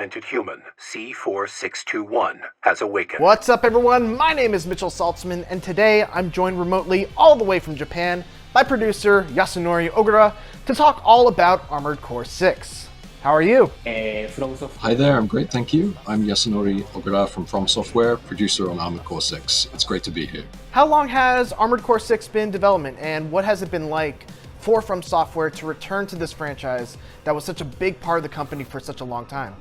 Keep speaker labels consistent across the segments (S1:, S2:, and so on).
S1: augmented human, C4621, has awakened.
S2: What's up, everyone? My name is Mitchell Saltzman, and today I'm joined remotely all the way from Japan by producer Yasunori Ogura to talk all about Armored Core 6. How are you?
S3: Hi there, I'm great, thank you. I'm Yasunori Ogura from From Software, producer on Armored Core 6. It's great to be here.
S2: How long has Armored Core 6 been in development, and what has it been like for From Software to return to this franchise that was such a big part of the company for such a long time?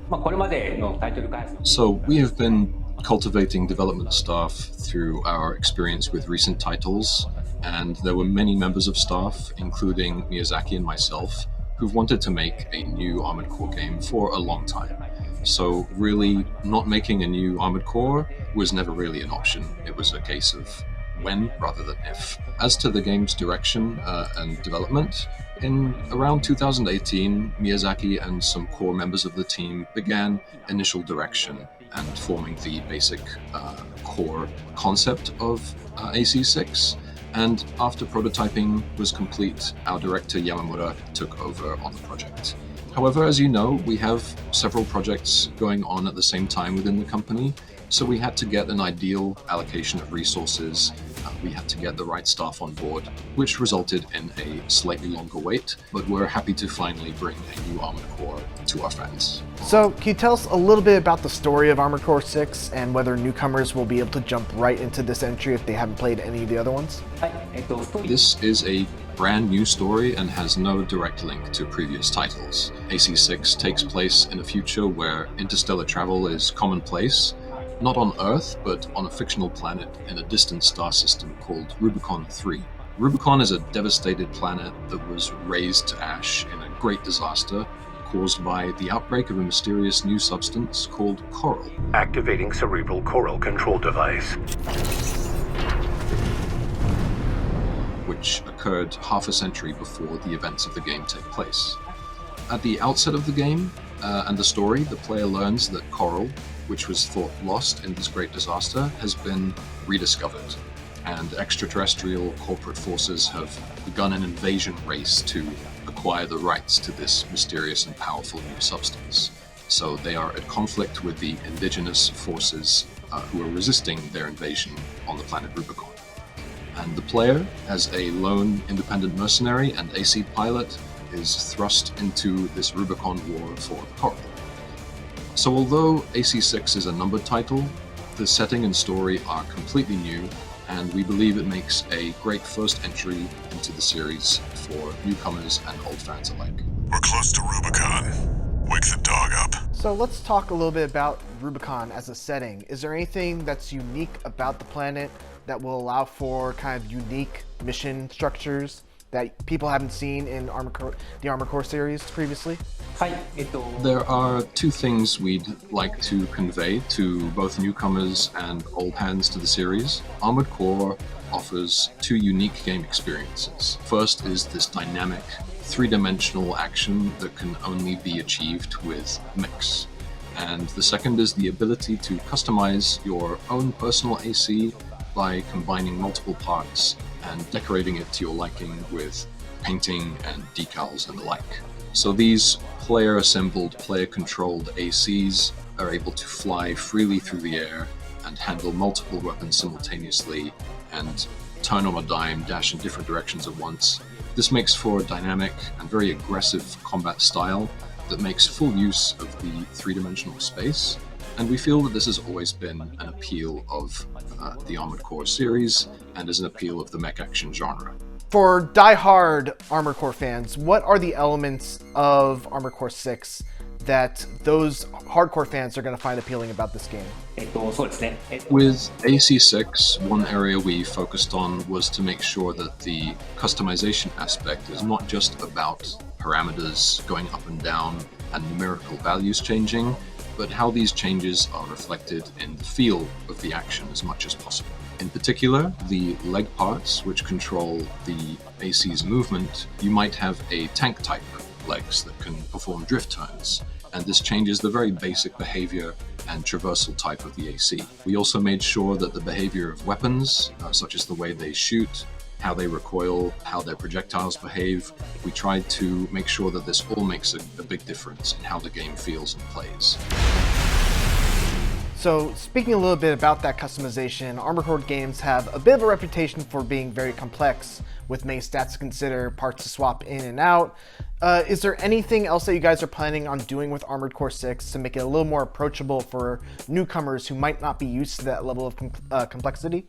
S3: So we have been cultivating development staff through our experience with recent titles, and there were many members of staff, including Miyazaki and myself, who've wanted to make a new Armored Core game for a long time. So really, not making a new Armored Core was never really an option. It was a case of when rather than if. As to the game's direction and development, in around 2018, Miyazaki and some core members of the team began initial direction and forming the basic core concept of AC6. And after prototyping was complete, our director Yamamura took over on the project. However, as you know, we have several projects going on at the same time within the company, so we had to get an ideal allocation of resources. We had to get the right staff on board, which resulted in a slightly longer wait, but we're happy to finally bring a new Armored Core to our fans.
S2: So, can you tell us a little bit about the story of Armored Core 6 and whether newcomers will be able to jump right into this entry if they haven't played any of the other ones?
S3: This is a brand new story and has no direct link to previous titles. AC6 takes place in a future where interstellar travel is commonplace, not on Earth, but on a fictional planet in a distant star system called Rubicon 3. Rubicon is a devastated planet that was razed to ash in a great disaster caused by the outbreak of a mysterious new substance called coral.
S1: Activating cerebral coral control device.
S3: Which occurred half a century before the events of the game take place. At the outset of the game and the story, the player learns that coral, which was thought lost in this great disaster, has been rediscovered, and extraterrestrial corporate forces have begun an invasion race to acquire the rights to this mysterious and powerful new substance. So they are at conflict with the indigenous forces who are resisting their invasion on the planet Rubicon. And the player, as a lone independent mercenary and AC pilot, is thrust into this Rubicon war for the coral. So although AC6 is a numbered title, the setting and story are completely new, and we believe it makes a great first entry into the series for newcomers and old fans alike.
S4: We're close to Rubicon. Wake the dog up.
S2: So let's talk a little bit about Rubicon as a setting. Is there anything that's unique about the planet that will allow for kind of unique mission structures that people haven't seen in the Armored Core series previously?
S3: There are two things we'd like to convey to both newcomers and old hands to the series. Armored Core offers two unique game experiences. First is this dynamic, three-dimensional action that can only be achieved with mechs. And the second is the ability to customize your own personal AC by combining multiple parts and decorating it to your liking with painting and decals and the like. So these player-assembled, player-controlled ACs are able to fly freely through the air and handle multiple weapons simultaneously and turn on a dime, dash in different directions at once. This makes for a dynamic and very aggressive combat style that makes full use of the three-dimensional space. And we feel that this has always been an appeal of the Armored Core series and is an appeal of the mech action genre.
S2: For die-hard Armored Core fans, what are the elements of Armored Core 6 that those hardcore fans are going to find appealing about this game?
S3: With AC6, one area we focused on was to make sure that the customization aspect is not just about parameters going up and down and numerical values changing, but how these changes are reflected in the feel of the action as much as possible. In particular, the leg parts, which control the AC's movement, you might have a tank-type legs that can perform drift turns, and this changes the very basic behavior and traversal type of the AC. We also made sure that the behavior of weapons, such as the way they shoot, how they recoil, how their projectiles behave. We tried to make sure that this all makes a big difference in how the game feels and plays.
S2: So, speaking a little bit about that customization, Armored Core games have a bit of a reputation for being very complex, with many stats to consider, parts to swap in and out. Is there anything else that you guys are planning on doing with Armored Core 6 to make it a little more approachable for newcomers who might not be used to that level of complexity?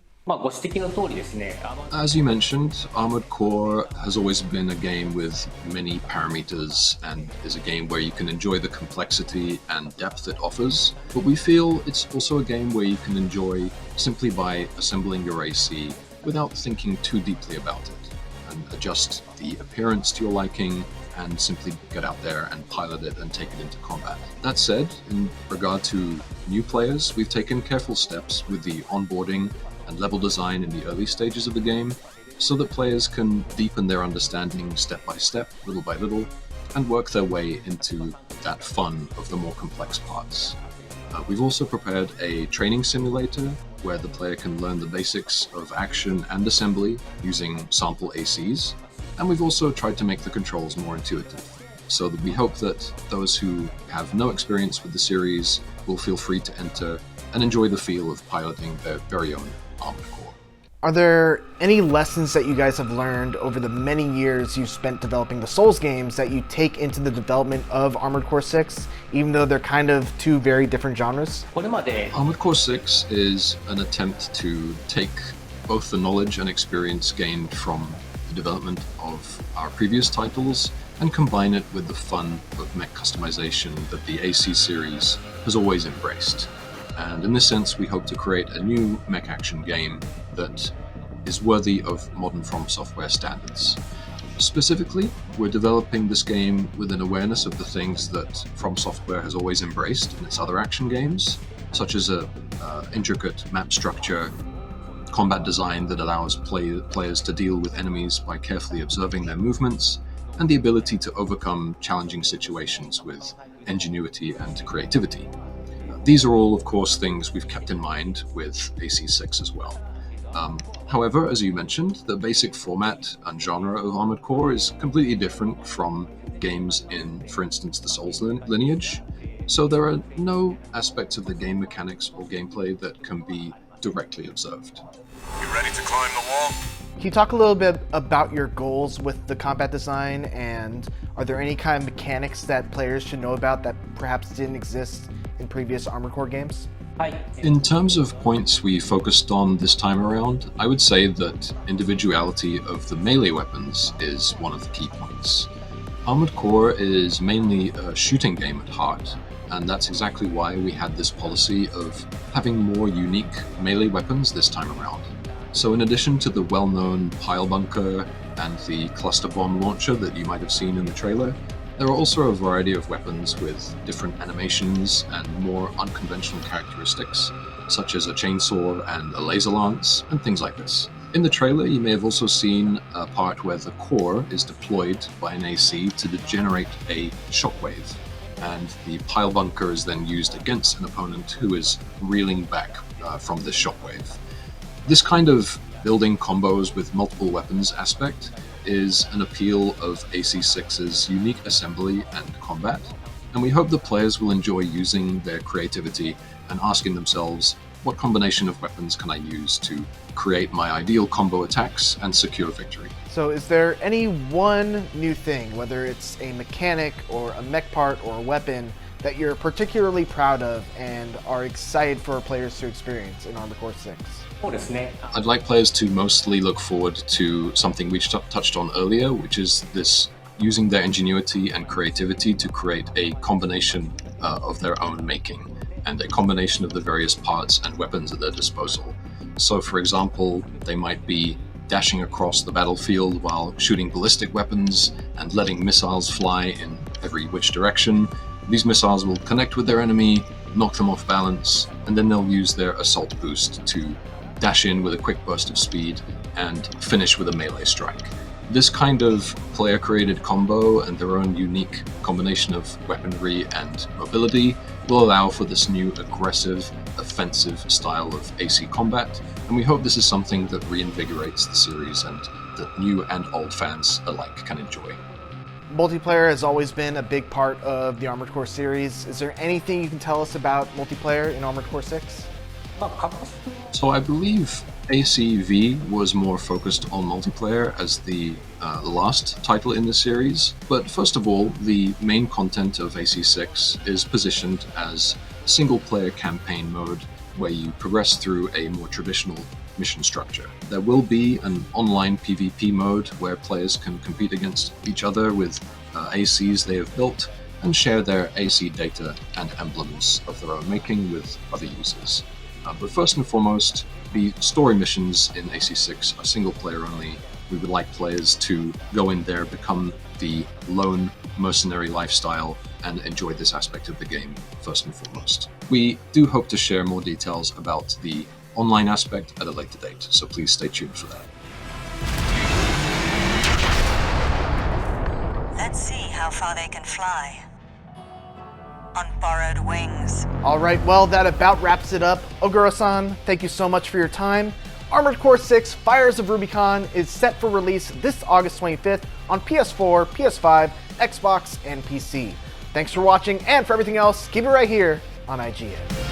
S3: As you mentioned, Armored Core has always been a game with many parameters and is a game where you can enjoy the complexity and depth it offers, but we feel it's also a game where you can enjoy simply by assembling your AC without thinking too deeply about it, and adjust the appearance to your liking and simply get out there and pilot it and take it into combat. That said, in regard to new players, we've taken careful steps with the onboarding and level design in the early stages of the game, so that players can deepen their understanding step by step, little by little, and work their way into that fun of the more complex parts. We've also prepared a training simulator where the player can learn the basics of action and assembly using sample ACs, and we've also tried to make the controls more intuitive, so that we hope that those who have no experience with the series will feel free to enter and enjoy the feel of piloting their very own Armored Core.
S2: Are there any lessons that you guys have learned over the many years you've spent developing the Souls games that you take into the development of Armored Core 6, even though they're kind of two very different genres?
S3: Armored Core 6 is an attempt to take both the knowledge and experience gained from the development of our previous titles and combine it with the fun of mech customization that the AC series has always embraced. And in this sense, we hope to create a new mech action game that is worthy of modern From Software standards. Specifically, we're developing this game with an awareness of the things that From Software has always embraced in its other action games, such as a intricate map structure, combat design that allows players to deal with enemies by carefully observing their movements, and the ability to overcome challenging situations with ingenuity and creativity. These are all, of course, things we've kept in mind with AC6 as well. However, as you mentioned, the basic format and genre of Armored Core is completely different from games in, for instance, the Souls lineage, so there are no aspects of the game mechanics or gameplay that can be directly observed.
S4: You ready to climb the wall?
S2: Can you talk a little bit about your goals with the combat design, and are there any kind of mechanics that players should know about that perhaps didn't exist in previous Armored Core games?
S3: In terms of points we focused on this time around, I would say that individuality of the melee weapons is one of the key points. Armored Core is mainly a shooting game at heart, and that's exactly why we had this policy of having more unique melee weapons this time around. So in addition to the well-known pile bunker and the cluster bomb launcher that you might have seen in the trailer, there are also a variety of weapons with different animations and more unconventional characteristics, such as a chainsaw and a laser lance, and things like this. In the trailer, you may have also seen a part where the core is deployed by an AC to generate a shockwave, and the pile bunker is then used against an opponent who is reeling back from this shockwave. This kind of building combos with multiple weapons aspect is an appeal of AC6's unique assembly and combat, and we hope the players will enjoy using their creativity and asking themselves, what combination of weapons can I use to create my ideal combo attacks and secure victory?
S2: So is there any one new thing, whether it's a mechanic or a mech part or a weapon, that you're particularly proud of and are excited for players to experience in Armored Core 6?
S3: I'd like players to mostly look forward to something we touched on earlier, which is this using their ingenuity and creativity to create a combination of their own making, and a combination of the various parts and weapons at their disposal. So for example, they might be dashing across the battlefield while shooting ballistic weapons and letting missiles fly in every which direction. These missiles will connect with their enemy, knock them off balance, and then they'll use their assault boost to dash in with a quick burst of speed and finish with a melee strike. This kind of player-created combo and their own unique combination of weaponry and mobility will allow for this new aggressive, offensive style of AC combat, and we hope this is something that reinvigorates the series and that new and old fans alike can enjoy.
S2: Multiplayer has always been a big part of the Armored Core series. Is there anything you can tell us about multiplayer in Armored Core 6?
S3: So I believe ACV was more focused on multiplayer as the last title in the series, but first of all, the main content of AC6 is positioned as single-player campaign mode where you progress through a more traditional mission structure. There will be an online PvP mode where players can compete against each other with ACs they have built and share their AC data and emblems of their own making with other users. But first and foremost, the story missions in AC6 are single player only. We would like players to go in there, become the lone mercenary lifestyle, and enjoy this aspect of the game first and foremost. We do hope to share more details about the online aspect at a later date, so please stay tuned for that.
S5: Let's see how far they can fly. On borrowed wings.
S2: All right, well, that about wraps it up. Ogura-san, thank you so much for your time. Armored Core 6 Fires of Rubicon is set for release this August 25th on PS4, PS5, Xbox, and PC. Thanks for watching, and for everything else, keep it right here on IGN.